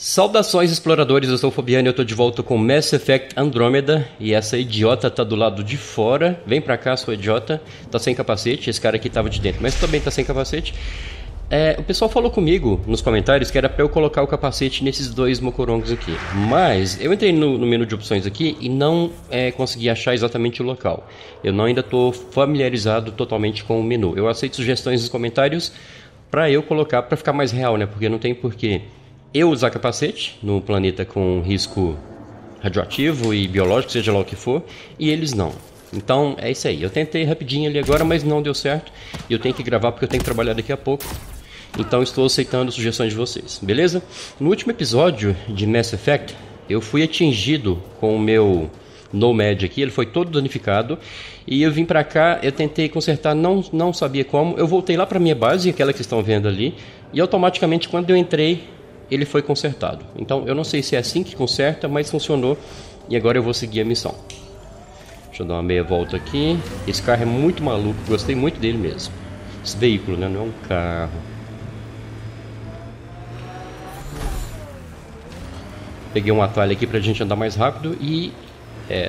Saudações, exploradores, eu sou o Fabiano e eu tô de volta com Mass Effect Andromeda. E essa idiota tá do lado de fora. Vem pra cá, sua idiota. Tá sem capacete, esse cara aqui tava de dentro, mas também tá sem capacete. O pessoal falou comigo nos comentários que era pra eu colocar o capacete nesses dois mocorongos aqui. Mas eu entrei no menu de opções aqui e não consegui achar exatamente o local. Eu ainda tô familiarizado totalmente com o menu. Eu aceito sugestões nos comentários pra eu colocar, pra ficar mais real, né? Porque não tem porquê eu usar capacete no planeta com risco radioativo e biológico, seja lá o que for, e eles não. Então é isso aí. Eu tentei rapidinho ali agora, mas não deu certo. E eu tenho que gravar porque eu tenho que trabalhar daqui a pouco. Então estou aceitando sugestões de vocês, beleza? No último episódio de Mass Effect, eu fui atingido com o meu Nomad aqui, ele foi todo danificado. E eu vim pra cá, eu tentei consertar, não sabia como. Eu voltei lá pra minha base, aquela que vocês estão vendo ali. E automaticamente quando eu entrei, ele foi consertado. Então eu não sei se é assim que conserta, mas funcionou. E agora eu vou seguir a missão. Deixa eu dar uma meia volta aqui. Esse carro é muito maluco, gostei muito dele mesmo. Esse veículo, né? Não é um carro. Peguei um atalho aqui pra gente andar mais rápido e...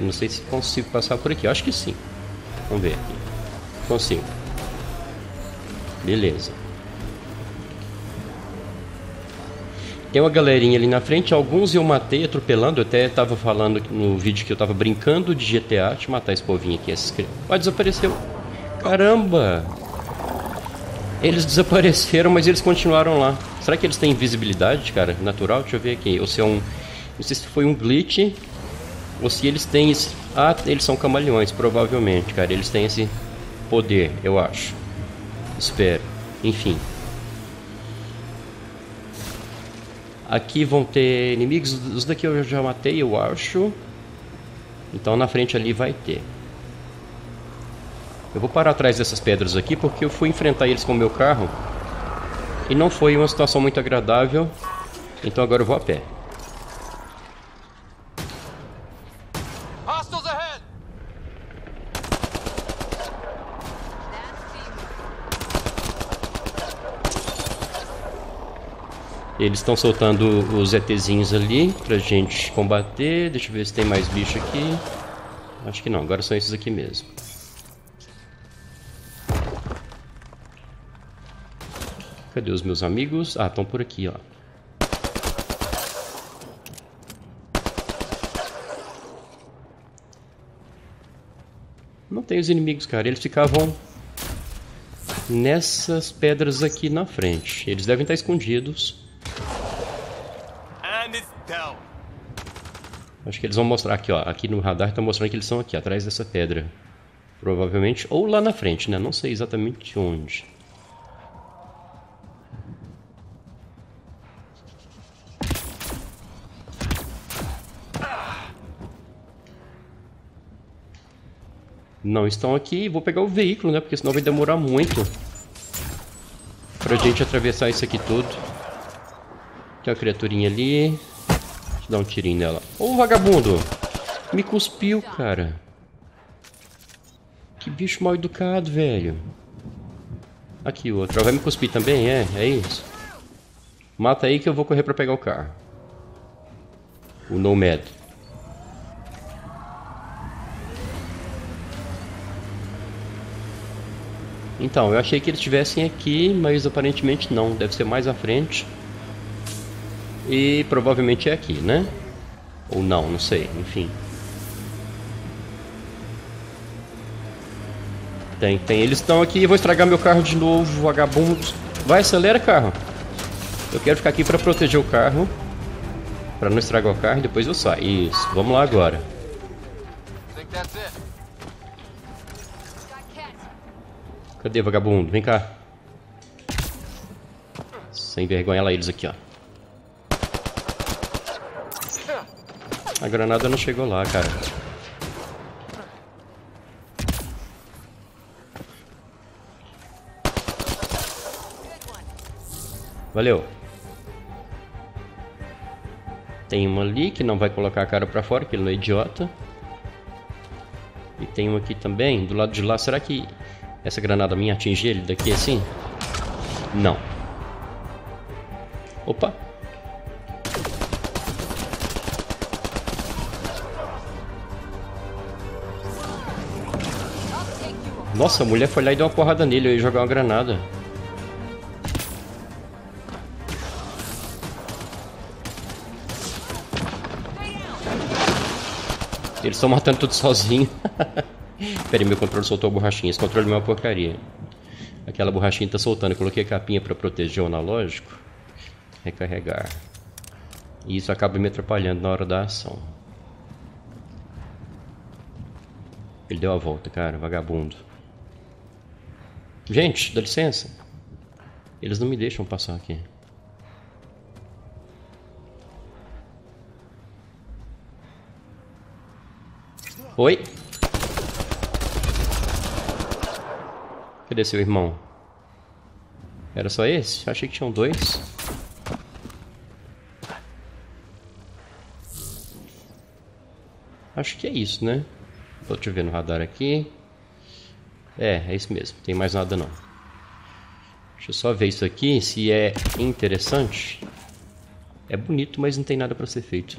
não sei se consigo passar por aqui. Eu acho que sim. Vamos ver aqui. Consigo. Beleza. Tem uma galerinha ali na frente, alguns eu matei atropelando, eu até estava falando no vídeo que eu estava brincando de GTA. Deixa eu matar esse povinho aqui, esses... desapareceu. Caramba! Eles desapareceram, mas eles continuaram lá. Será que eles têm invisibilidade, cara? Natural? Deixa eu ver aqui. Ou se é um... Não sei se foi um glitch, ou se eles têm esse... Ah, eles são camaleões, provavelmente, cara. Eles têm esse poder, eu acho. Espero. Enfim. Aqui vão ter inimigos, os daqui eu já matei, eu acho. Então na frente ali vai ter. Eu vou parar atrás dessas pedras aqui porque eu fui enfrentar eles com o meu carro e não foi uma situação muito agradável. Então agora eu vou a pé. Eles estão soltando os ETzinhos ali pra gente combater. Deixa eu ver se tem mais bicho aqui. Acho que não, agora são esses aqui mesmo. Cadê os meus amigos? Ah, estão por aqui, ó. Não tem os inimigos, cara. Eles ficavam nessas pedras aqui na frente. Eles devem estar escondidos. Acho que eles vão mostrar aqui, ó. Aqui no radar está mostrando que eles são aqui, atrás dessa pedra. Provavelmente, ou lá na frente, né? Não sei exatamente onde. Não estão aqui. Vou pegar o veículo, né? Porque senão vai demorar muito pra gente atravessar isso aqui tudo. Tem uma criaturinha ali. Deixa eu dar um tirinho nela. Ô, vagabundo! Me cuspiu, cara. Que bicho mal educado, velho. Aqui o outro. Ela vai me cuspir também? É isso. Mata aí que eu vou correr pra pegar o carro. O Nomad. Então, eu achei que eles estivessem aqui, mas aparentemente não. Deve ser mais à frente. E provavelmente é aqui, né? Ou não sei, enfim. Tem. Eles estão aqui, eu vou estragar meu carro de novo, vagabundos. Vai, acelera, carro. Eu quero ficar aqui pra proteger o carro. Pra não estragar o carro e depois eu saio. Isso, vamos lá agora. Cadê, vagabundo? Vem cá. Sem vergonha lá eles aqui, ó. A granada não chegou lá, cara. Valeu. Tem uma ali que não vai colocar a cara pra fora, que ele não é idiota. E tem uma aqui também, do lado de lá. Será que essa granada minha atinge ele daqui assim? Não. Opa. Nossa, a mulher foi lá e deu uma porrada nele, eu ia jogar uma granada. Eles estão matando tudo sozinho. Pera aí, meu controle soltou a borrachinha. Esse controle é uma porcaria. Aquela borrachinha tá soltando. Eu coloquei a capinha para proteger o analógico. Recarregar. E isso acaba me atrapalhando na hora da ação. Ele deu a volta, cara, vagabundo. Gente, dá licença. Eles não me deixam passar aqui. Oi? Cadê seu irmão? Era só esse? Achei que tinham dois. Acho que é isso, né? Deixa eu ver no radar aqui. É isso mesmo. Não tem mais nada não. Deixa eu só ver isso aqui, se é interessante. É bonito, mas não tem nada pra ser feito.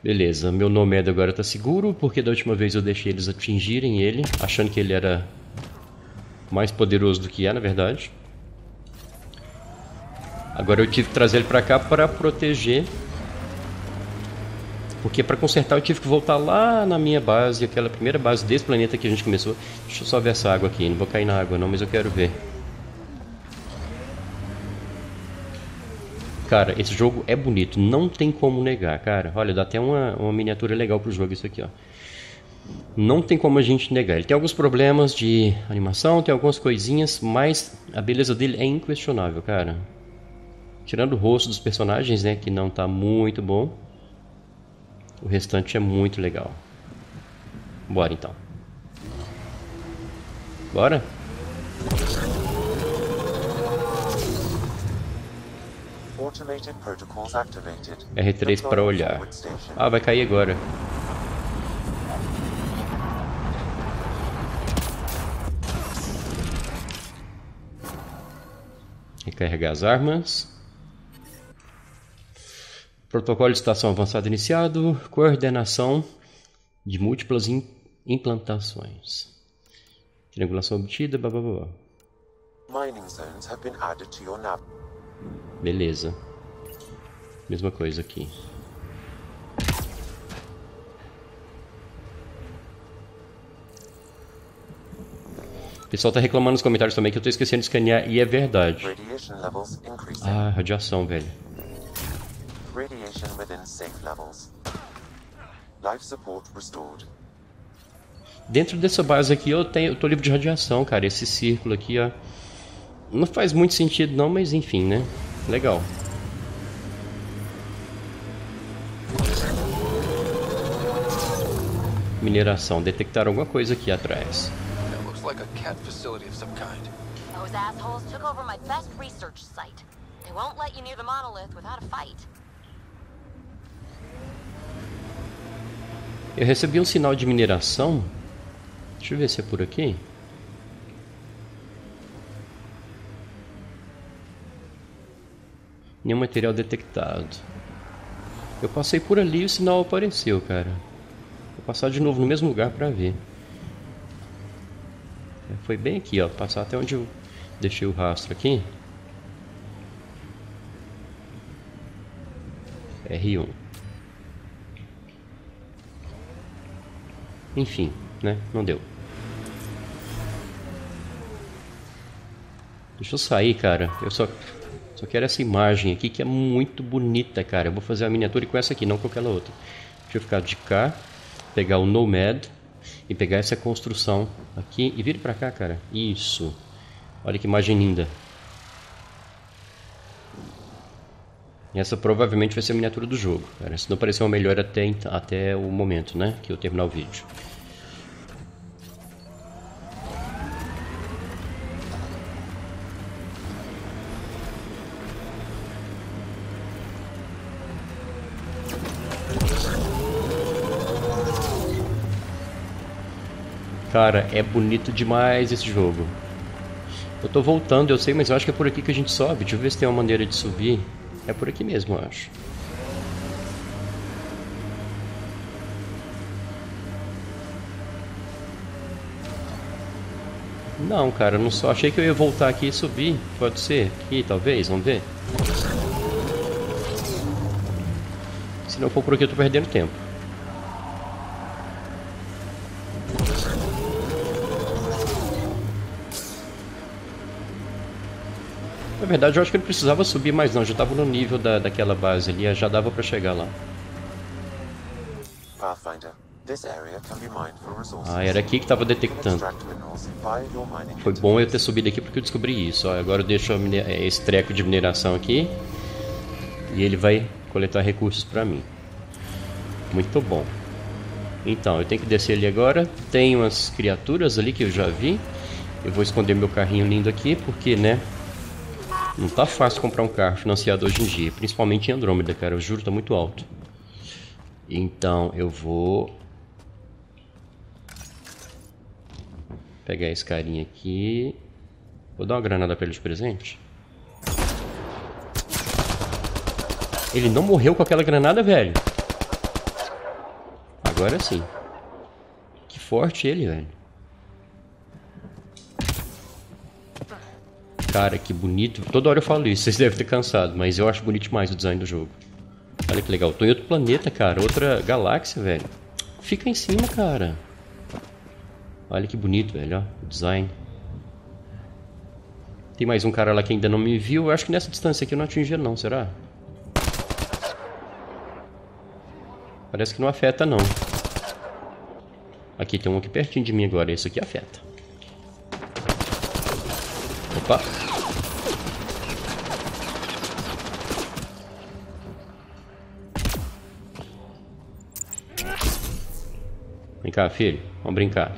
Beleza, meu Nomad agora tá seguro, porque da última vez eu deixei eles atingirem ele, achando que ele era mais poderoso do que é, na verdade. Agora eu tive que trazer ele pra cá para proteger. Porque para consertar eu tive que voltar lá na minha base, aquela primeira base desse planeta que a gente começou. Deixa eu só ver essa água aqui, não vou cair na água não, mas eu quero ver. Cara, esse jogo é bonito, não tem como negar, cara. Olha, dá até uma miniatura legal pro jogo isso aqui, ó. Não tem como a gente negar. Ele tem alguns problemas de animação, tem algumas coisinhas, mas a beleza dele é inquestionável, cara. Tirando o rosto dos personagens, né, que não tá muito bom. O restante é muito legal. Bora então. Bora? R3 para olhar. Ah, vai cair agora. Recarregar as armas. Protocolo de estação avançada iniciado. Coordenação de múltiplas implantações. Triangulação obtida, blá blá blá. Beleza. Mesma coisa aqui. O pessoal tá reclamando nos comentários também que eu tô esquecendo de escanear, e é verdade. Ah, radiação, velho. Dentro dessa base aqui eu tô livre de radiação, cara. Esse círculo aqui, ó. Não faz muito sentido não, mas enfim, né? Legal. Mineração. Detectaram alguma coisa aqui atrás. Eu recebi um sinal de mineração. Deixa eu ver se é por aqui. Nenhum material detectado. Eu passei por ali e o sinal apareceu, cara. Vou passar de novo no mesmo lugar pra ver. Foi bem aqui, ó. Passar até onde eu deixei o rastro aqui. R1. Enfim, né? Não deu. Deixa eu sair, cara. Eu só quero essa imagem aqui que é muito bonita, cara. Eu vou fazer a miniatura com essa aqui, não com aquela outra. Deixa eu ficar de cá, pegar o Nomad e pegar essa construção aqui e vir pra cá, cara. Isso. Olha que imagem linda. E essa provavelmente vai ser a miniatura do jogo, cara. Se não parecer uma melhor até o momento, né? Que eu terminar o vídeo. Cara, é bonito demais esse jogo. Eu tô voltando, eu sei, mas eu acho que é por aqui que a gente sobe. Deixa eu ver se tem uma maneira de subir. É por aqui mesmo, eu acho. Não, cara, não só. Achei que eu ia voltar aqui e subir. Pode ser. Aqui, talvez. Vamos ver. Se não for por aqui, eu tô perdendo tempo. Na verdade, eu acho que eu não precisava subir mais não. Já tava no nível daquela base ali. Já dava pra chegar lá. Ah, era aqui que tava detectando. Foi bom eu ter subido aqui porque eu descobri isso. Ó, agora eu deixo esse treco de mineração aqui. E ele vai coletar recursos pra mim. Muito bom. Então, eu tenho que descer ali agora. Tem umas criaturas ali que eu já vi. Eu vou esconder meu carrinho lindo aqui porque, né? Não tá fácil comprar um carro financiado hoje em dia. Principalmente em Andrômeda, cara. O juro tá muito alto. Então, eu vou pegar esse carinha aqui. Vou dar uma granada pra ele de presente. Ele não morreu com aquela granada, velho. Agora sim. Que forte ele, velho. Cara, que bonito. Toda hora eu falo isso, vocês devem ter cansado. Mas eu acho bonito demais o design do jogo. Olha que legal. Tô em outro planeta, cara. Outra galáxia, velho. Fica em cima, cara. Olha que bonito, velho. Ó, o design. Tem mais um cara lá que ainda não me viu. Eu acho que nessa distância aqui eu não atingi não, será? Parece que não afeta, não. Aqui tem um aqui pertinho de mim agora. Esse aqui afeta. Opa. Vem cá, filho. Vamos brincar.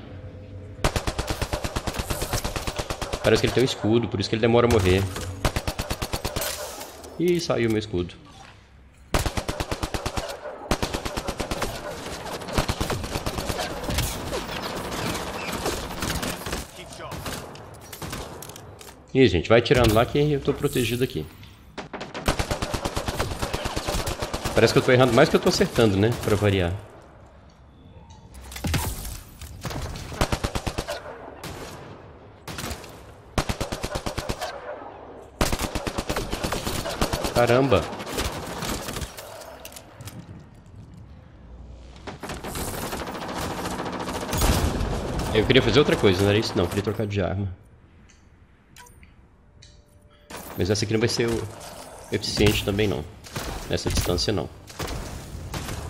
Parece que ele tem um escudo, por isso que ele demora a morrer. Ih, saiu meu escudo. Ih, gente, vai tirando lá que eu tô protegido aqui. Parece que eu tô errando mais que eu tô acertando, né? Pra variar. Caramba! Eu queria fazer outra coisa, não era isso não, eu queria trocar de arma. Mas essa aqui não vai ser o eficiente também não. Nessa distância não.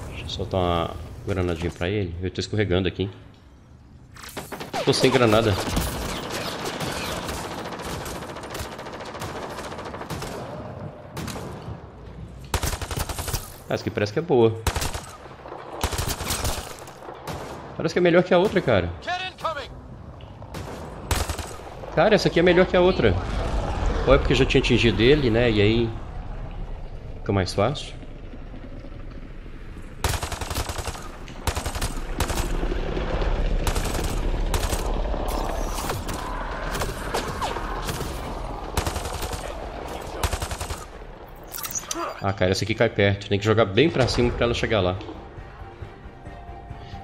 Deixa eu soltar uma granadinha pra ele. Eu tô escorregando aqui. Tô sem granada. Ah, essa aqui parece que é boa. Parece que é melhor que a outra, cara. Cara, essa aqui é melhor que a outra. Ou é porque eu já tinha atingido ele, né? E aí fica mais fácil. Ah, cara, essa aqui cai perto. Tem que jogar bem pra cima pra ela chegar lá.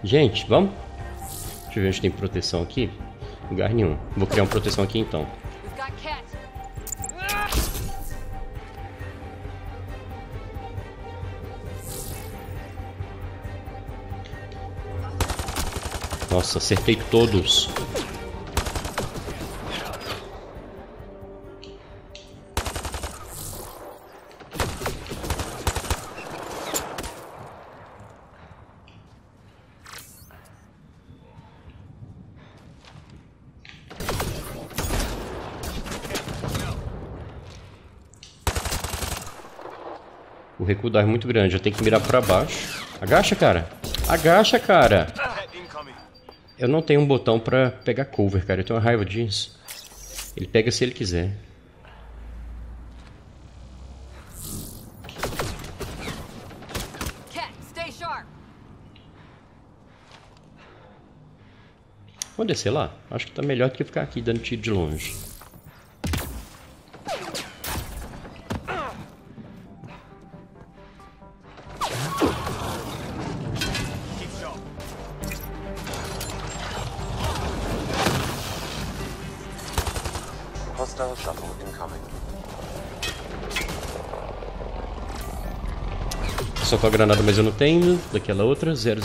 Gente, vamos? Deixa eu ver onde tem proteção aqui. Lugar nenhum. Vou criar uma proteção aqui então. Nossa, acertei todos. O recuo dá é muito grande, eu tenho que mirar pra baixo. Agacha, cara! Agacha, cara! Eu não tenho um botão pra pegar cover, cara. Eu tenho uma raiva disso. Ele pega se ele quiser. Vamos descer lá? Acho que tá melhor do que ficar aqui dando tiro de longe. Hostile shuttle incoming. Soltou a granada, mas eu não tenho. Daquela outra, 000.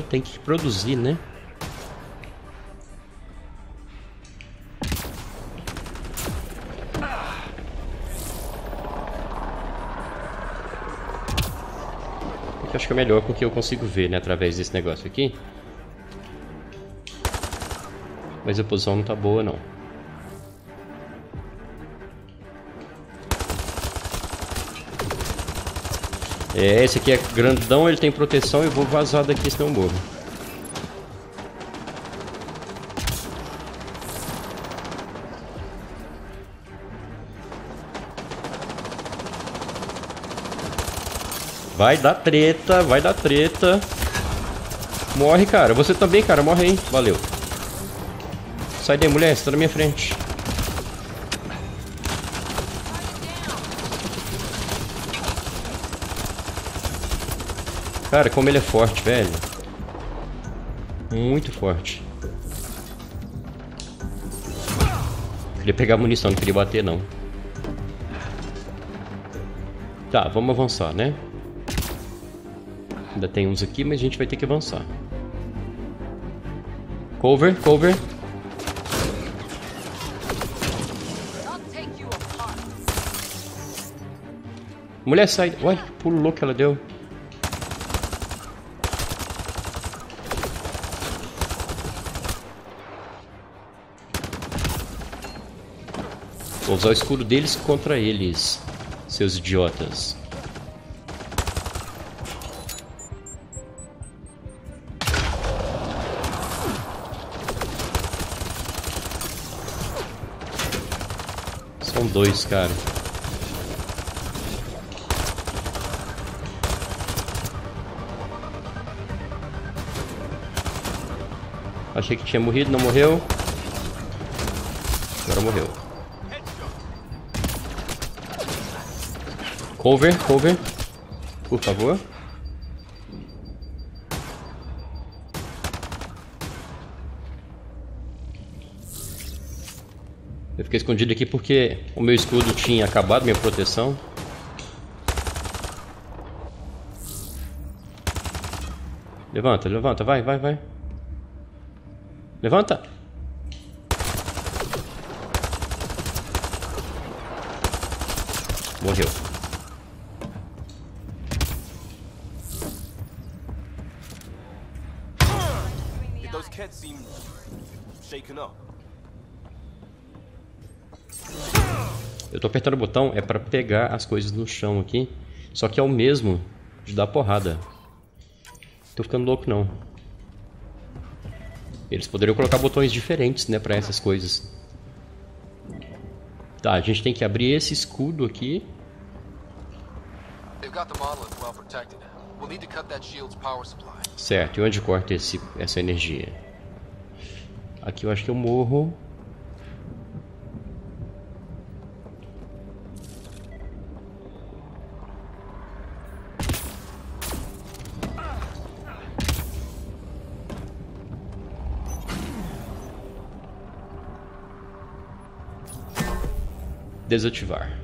Tem que produzir, né? Aqui acho que é melhor porque eu consigo ver, né? Através desse negócio aqui. Mas a posição não tá boa, não. É, esse aqui é grandão, ele tem proteção. Eu vou vazar daqui, senão eu morro. Vai dar treta, vai dar treta. Morre, cara. Você também, cara. Morre aí. Valeu. Sai daí, mulher. Você tá na minha frente. Cara, como ele é forte, velho. Muito forte. Queria pegar munição, não queria bater, não. Tá, vamos avançar, né? Ainda tem uns aqui, mas a gente vai ter que avançar. Cover, cover. Mulher, sai. Ué, pulo louco que ela deu. Vou usar o escudo deles contra eles, seus idiotas. São dois, cara. Achei que tinha morrido, não morreu. Agora morreu. Cover, cover. Por favor. Eu fiquei escondido aqui porque o meu escudo tinha acabado, minha proteção. Levanta, levanta, vai, vai, vai. Levanta. Morreu. Those kids seem shaken up. Eu tô apertando o botão, é pra pegar as coisas no chão aqui. Só que é o mesmo de dar porrada. Tô ficando louco, não. Eles poderiam colocar botões diferentes, né, pra essas coisas. Tá, a gente tem que abrir esse escudo aqui. Certo, e onde corta essa energia? Aqui eu acho que eu morro. Desativar.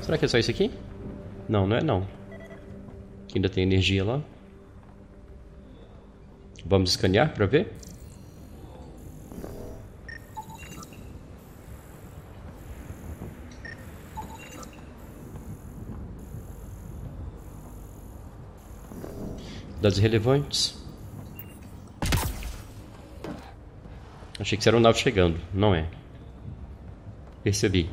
Será que é só isso aqui? Não, não é não. Aqui ainda tem energia lá. Vamos escanear para ver? Dados relevantes. Achei que era um nave chegando. Não é. Percebi.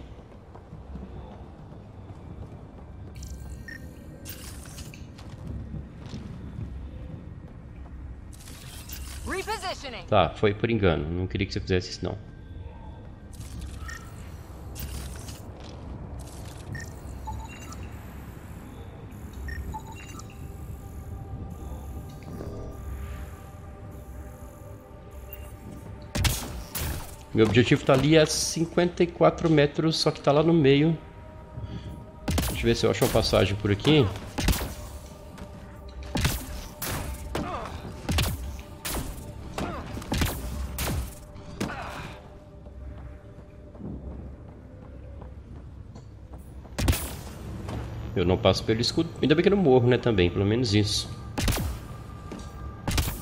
Tá, foi por engano. Não queria que você fizesse isso, não. Meu objetivo tá ali a 54 metros, só que tá lá no meio. Deixa eu ver se eu acho uma passagem por aqui. Eu não passo pelo escudo. Ainda bem que eu não morro, né, também. Pelo menos isso.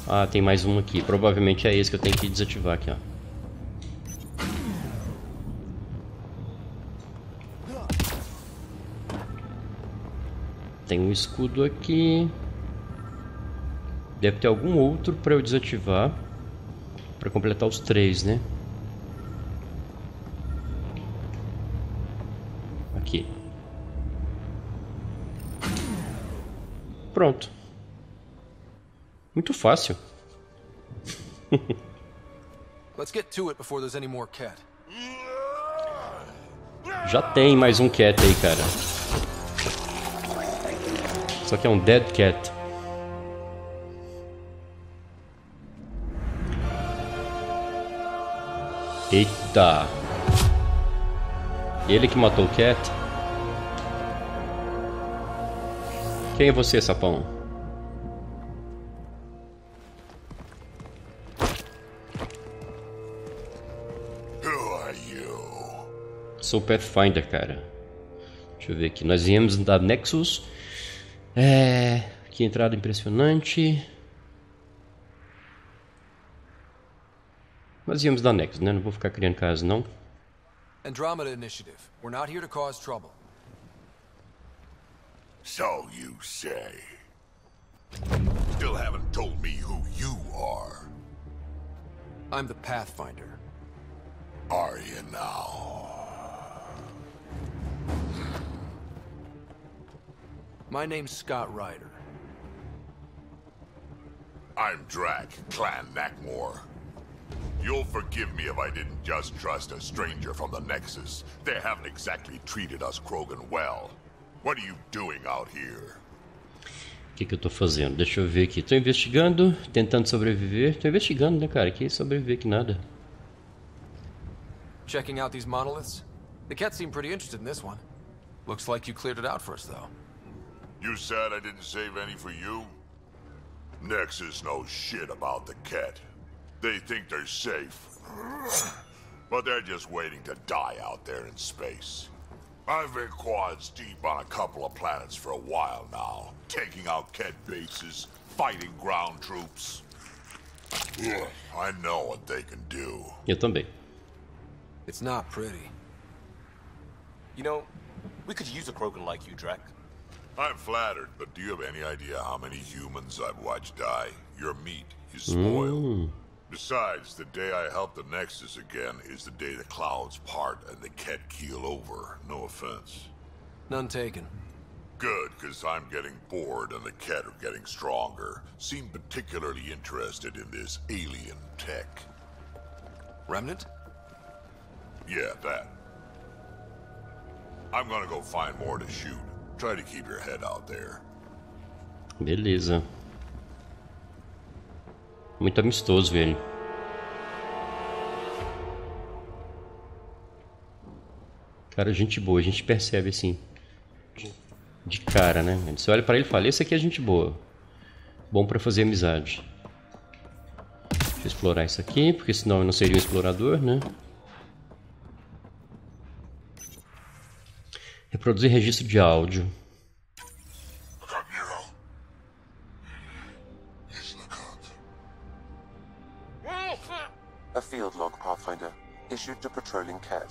Ah, tem mais um aqui. Provavelmente é esse que eu tenho que desativar aqui, ó. Tem um escudo aqui. Deve ter algum outro para eu desativar. Para completar os 3, né? Aqui. Pronto. Muito fácil. Let's get to it before there's any more cat. Já tem mais um cat aí, cara. Só que é um dead cat. Eita. Ele que matou o cat? Quem é você, sapão? Sou Pathfinder, cara. Deixa eu ver aqui. Nós viemos da Nexus. Que entrada impressionante. Nós viemos da Nexus, né? Não vou ficar criando caso, não. Andromeda Initiative. We're not here to cause trouble. So you say. Still haven't told me who you are. I'm the Pathfinder. Are you now? My name's Scott Ryder. I'm Drac, Clan Nakmor. You'll forgive me if I didn't just trust a stranger from the Nexus. They haven't exactly treated us Krogan well. What are you doing out here? O que eu tô fazendo? Deixa eu ver aqui. Tô investigando, tentando sobreviver. Tô investigando, né, cara? Que sobreviver que nada. Checking out these monoliths? The cats seem pretty interested in this one. Looks like you cleared it out for us, though. You said I didn't save any for you? Nexus knows shit about the Ket. They think they're safe. But they're just waiting to die out there in space. I've been quads deep on a couple of planets for a while now. Taking out Ket bases, fighting ground troops. I know what they can do. Eu também. It's not pretty. You know, we could use a Krogan like you, Drac. I'm flattered, but do you have any idea how many humans I've watched die? Your meat is spoiled. Besides, the day I help the Nexus again is the day the clouds part and the Ket keel over. No offense. None taken. Good, because I'm getting bored and the Ket are getting stronger. Seem particularly interested in this alien tech. Remnant? Yeah, that. I'm gonna go find more to shoot. Try to keep your head out there. Beleza. Muito amistoso, velho. Cara, gente boa, a gente percebe assim. De cara, né? Você olha pra ele e fala, esse aqui é gente boa. Bom pra fazer amizade. Deixa eu explorar isso aqui, porque senão eu não seria um explorador, né? Reproduzir registro de áudio. A field log, Pathfinder, issued to patrolling Ket.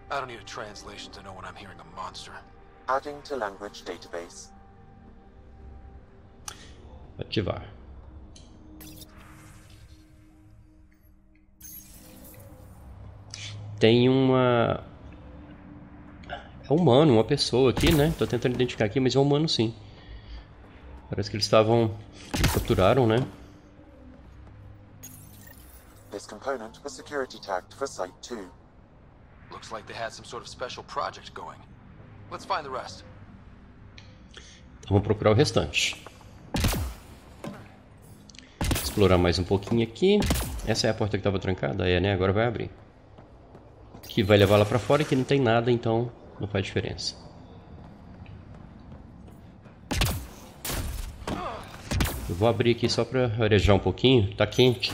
I don't need a translation to know when I'm hearing a monster. Adding to language database. Ativar. Tem uma... É humano, uma pessoa aqui, né? Tô tentando identificar aqui, mas é humano sim. Parece que eles estavam... capturaram, né? This component was security tagged for Site 2. Looks like they had some sort of special project going. Let's find the rest. Então vamos procurar o restante. Explorar mais um pouquinho aqui. Essa é a porta que estava trancada? É, né? Agora vai abrir. Que vai levar lá pra fora, que não tem nada, então não faz diferença. Eu vou abrir aqui só pra arejar um pouquinho. Tá quente.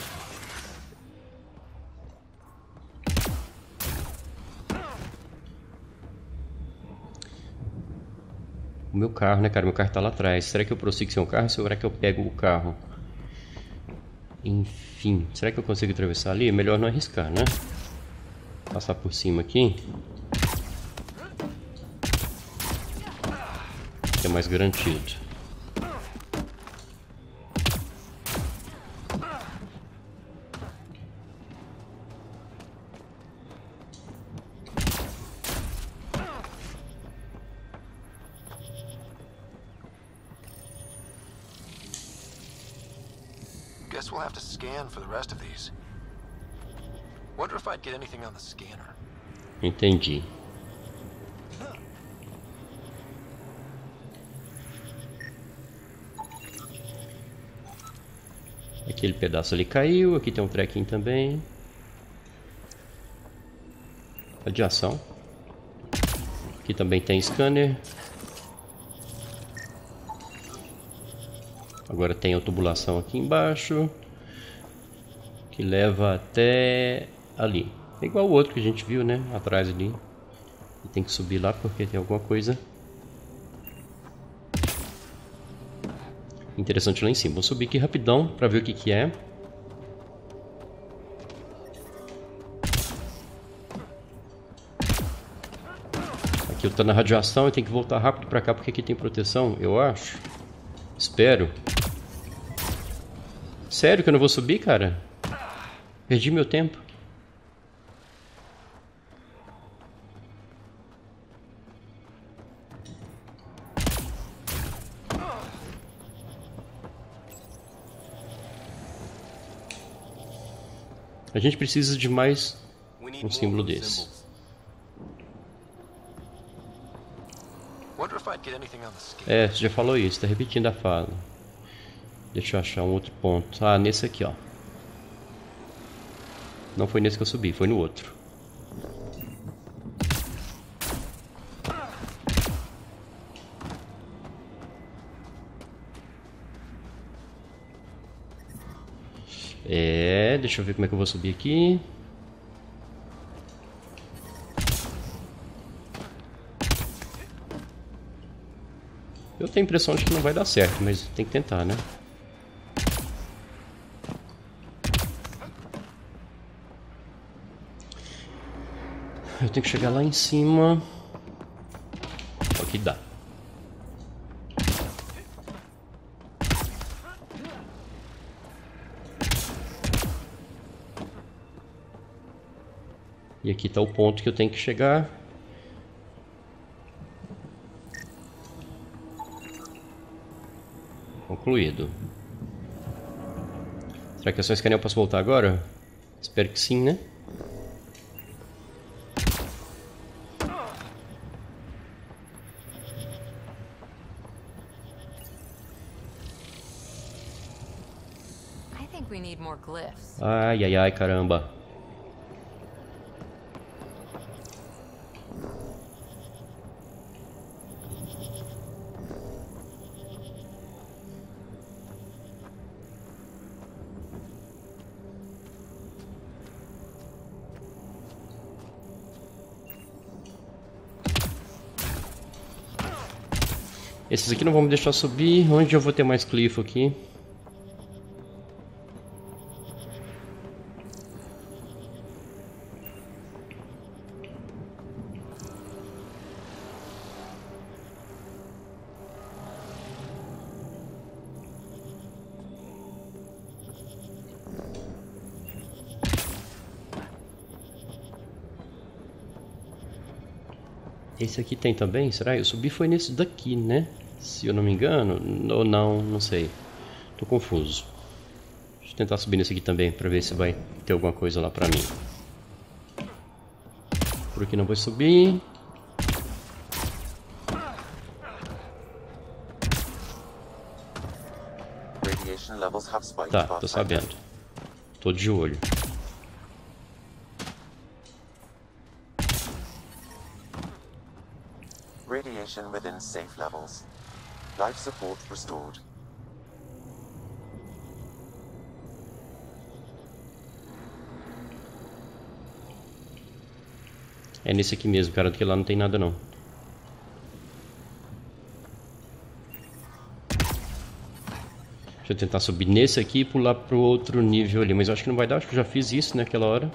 O meu carro, né, cara? Meu carro tá lá atrás. Será que eu prossigo sem o carro ou será que eu pego o carro? Enfim, será que eu consigo atravessar ali? É melhor não arriscar, né? Passar por cima aqui. Que é mais garantido. Guess we'll have to scan for the rest of these. Wonder if I'd get anything on the scanner. Entendi. Aquele pedaço ali caiu. Aqui tem um trequinho também. Radiação. Aqui também tem scanner. Agora tem a tubulação aqui embaixo. Que leva até ali. É igual o outro que a gente viu, né? Atrás ali. E tem que subir lá porque tem alguma coisa interessante lá em cima. Vou subir aqui rapidão para ver o que é. Aqui eu tô na radiação e tem que voltar rápido para cá porque aqui tem proteção, eu acho. Espero. Sério que eu não vou subir, cara? Perdi meu tempo. A gente precisa de mais um símbolo desse. É, você já falou isso, tá repetindo a fala. Deixa eu achar um outro ponto. Ah, nesse aqui, ó. Não foi nesse que eu subi, foi no outro. É, deixa eu ver como é que eu vou subir aqui. Eu tenho a impressão de que não vai dar certo, mas tem que tentar, né? Eu tenho que chegar lá em cima. Aqui dá. E aqui está o ponto que eu tenho que chegar. Concluído. Será que é só escanear? Eu posso voltar agora? Espero que sim, né? Ai, ai, ai, caramba. Esses aqui não vão me deixar subir. Onde eu vou ter mais cliff aqui? Esse aqui tem também? Será? Eu subi foi nesse daqui, né? Se eu não me engano. Ou não, não sei. Tô confuso. Deixa eu tentar subir nesse aqui também, pra ver se vai ter alguma coisa lá pra mim. Por aqui não vou subir. Tá, tô sabendo. Tô de olho. Radiation within safe levels. Life support restored. É nesse aqui mesmo, cara, porque lá não tem nada não. Deixa eu tentar subir nesse aqui e pular pro outro nível ali. Mas eu acho que não vai dar, acho que eu já fiz isso naquela hora.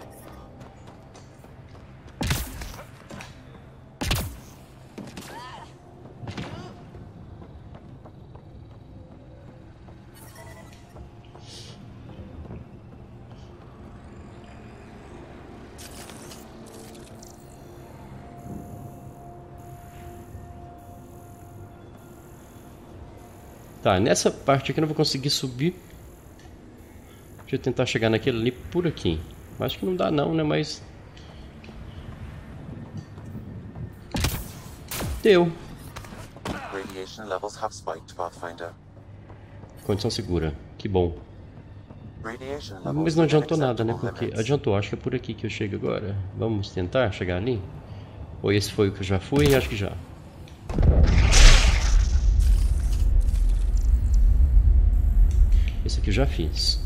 Tá, nessa parte aqui eu não vou conseguir subir. Deixa eu tentar chegar naquele ali por aqui. Acho que não dá não, né, mas... Deu. Radiation levels have spiked, Pathfinder. Condição segura, que bom. Radiation Mas levels não within adiantou nada, né, acceptable porque limits. adiantou, acho que é por aqui que eu chego agora. Vamos tentar chegar ali? Ou esse foi o que eu já fui? Acho que já. Esse aqui eu já fiz.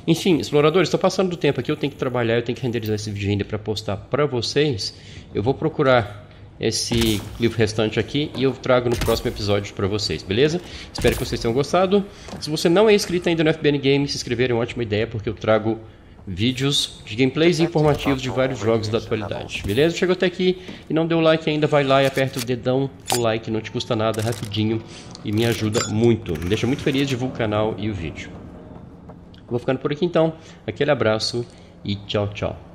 Enfim, exploradores, estou passando do tempo aqui, eu tenho que trabalhar, eu tenho que renderizar esse vídeo ainda para postar para vocês. Eu vou procurar esse livro restante aqui e eu trago no próximo episódio para vocês, beleza? Espero que vocês tenham gostado. Se você não é inscrito ainda no FBN Games, se inscrever é uma ótima ideia, porque eu trago vídeos de gameplays informativos de vários jogos da atualidade, beleza? Chegou até aqui e não deu like ainda, vai lá e aperta o dedão no like, não te custa nada, rapidinho e me ajuda muito, me deixa muito feliz, divulga o canal e o vídeo. Vou ficando por aqui então, aquele abraço e tchau, tchau.